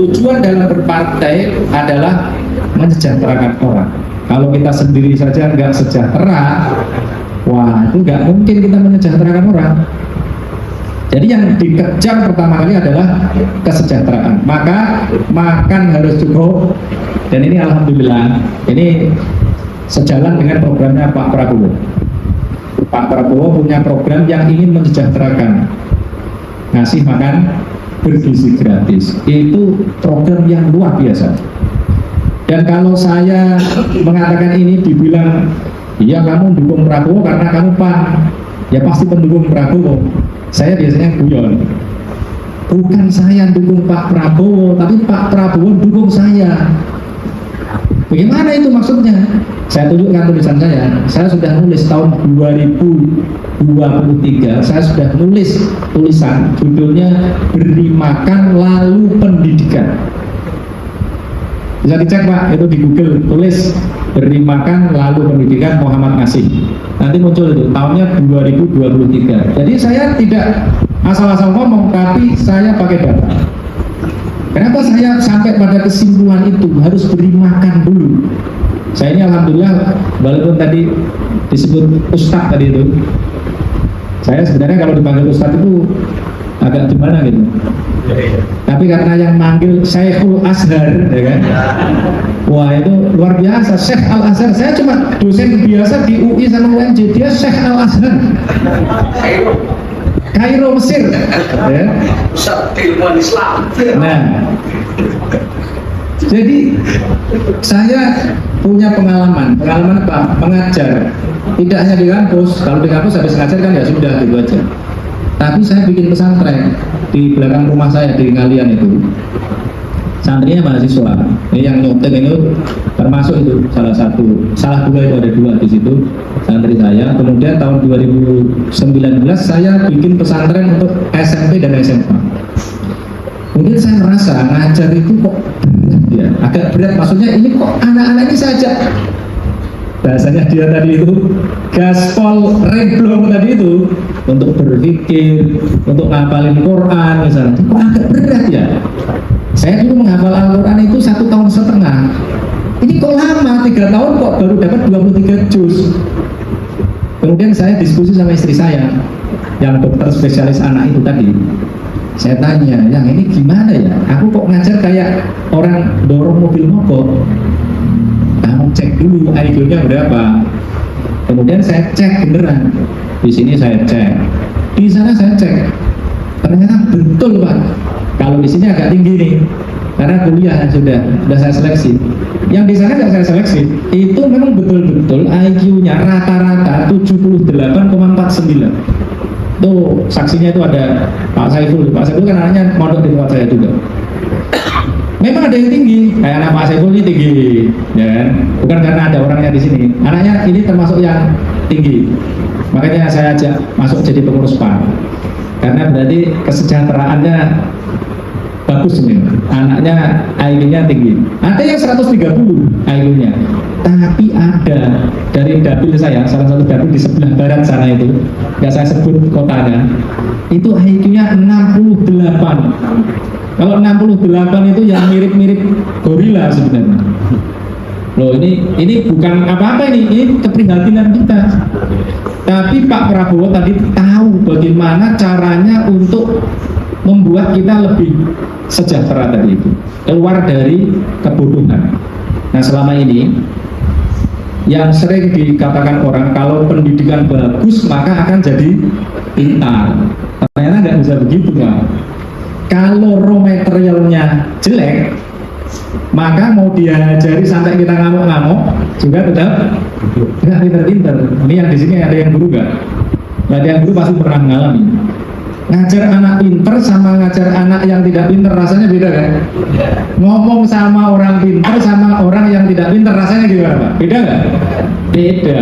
tujuan dalam berpartai adalah mensejahterakan orang. Kalau kita sendiri saja nggak sejahtera, wah itu nggak mungkin kita mensejahterakan orang. Jadi yang dikejar pertama kali adalah kesejahteraan. Maka makan harus cukup. Dan ini alhamdulillah, ini sejalan dengan programnya Pak Prabowo. Pak Prabowo punya program yang ingin mensejahterakan, ngasih makan bergizi gratis. Itu program yang luar biasa. Dan kalau saya mengatakan ini dibilang, iya kamu dukung Prabowo karena kamu PAN, ya pasti pendukung Prabowo. Saya biasanya guyon. Bukan saya dukung Pak Prabowo, tapi Pak Prabowo dukung saya. Bagaimana itu maksudnya? Saya tunjukkan tulisan saya. Saya sudah nulis tahun 2023. Saya sudah nulis tulisan judulnya Beri Makan Lalu Pendidikan. Bisa dicek Pak, itu di Google, tulis Beri Makan Lalu Pendidikan Muhammad Ngasih. Nanti muncul itu, tahunnya 2023. Jadi saya tidak asal-asal ngomong, tapi saya pakai data. Kenapa saya sampai pada kesimpulan itu, harus beri makan dulu. Saya ini alhamdulillah, walaupun tadi disebut Ustadz tadi itu, saya sebenarnya kalau dipanggil Ustadz itu agak gimana gitu. Tapi karena yang manggil Syekhul Azhar, ya kan? Wah itu luar biasa, Syekh Al Azhar. Saya cuma dosen biasa di UI sama UNJ, dia Syekh Al Azhar. Kairo Mesir, ya. Pusat ilmuwan Islam. Nah, jadi saya punya pengalaman apa? Mengajar. Tidak hanya di kampus, kalau di kampus habis ngajar kan ya sudah gitu aja. Tapi saya bikin pesantren di belakang rumah saya di Ngalian itu. Santrinya mahasiswa. Ini yang nyontek itu termasuk itu salah dua itu ada dua di situ santri saya. Kemudian tahun 2019 saya bikin pesantren untuk SMP dan SMA. Kemudian saya merasa ngajar itu kok berat ya, agak berat. Maksudnya ini kok anak-anak ini saja bahasanya dia tadi itu gaspol reblong tadi itu untuk berpikir, untuk ngapalin Quran misalnya, kok agak berat ya. Saya dulu menghafal Al-Quran itu 1,5 tahun. Ini kok lama, 3 tahun kok baru dapat 23 juz. Kemudian saya diskusi sama istri saya yang dokter spesialis anak itu tadi. Saya tanya, yang ini gimana ya? Aku kok ngajar kayak orang dorong mobil mogok. Kamu cek dulu IQ-nya berapa. Kemudian saya cek beneran. Di sini saya cek, di sana saya cek. Ternyata betul Pak. Kalau di sini agak tinggi nih, karena kuliah sudah saya seleksi. Yang di sana nggak saya seleksi. Itu memang betul-betul IQ-nya rata-rata 78,49. Tuh saksinya itu ada Pak Saiful. Pak Saiful kan anaknya mondok di tempat saya juga. Memang ada yang tinggi, kayak anak Pak Saiful ini tinggi, ya kan? Bukan karena ada orangnya di sini. Anaknya ini termasuk yang tinggi. Makanya saya ajak masuk jadi pengurus PAN. Karena berarti kesejahteraannya bagus nih. Anaknya IQ-nya tinggi. Ada yang 130 IQ-nya. Tapi ada dari dapil saya, salah satu dapil di sebelah barat sana itu, nggak saya sebut kotanya, itu IQ-nya 68. Kalau 68 itu yang mirip-mirip gorila sebenarnya. Loh ini bukan apa-apa ini keprihatinan kita. Tapi Pak Prabowo tadi tahu bagaimana caranya untuk membuat kita lebih sejahtera tadi itu, keluar dari kebodohan. Nah selama ini yang sering dikatakan orang kalau pendidikan bagus maka akan jadi pintar. Ternyata nggak bisa begitu Pak. Kalau raw materialnya jelek, maka mau diajari sampai kita ngamuk-ngamuk juga tetap nggak pinter-pinter. Ini yang di sini ada yang guru nggak? Ada yang guru pasti pernah mengalami. Ngajar anak pinter sama ngajar anak yang tidak pinter rasanya beda kan? Ngomong sama orang pinter sama orang yang tidak pinter rasanya gimana Pak? Beda nggak? Beda.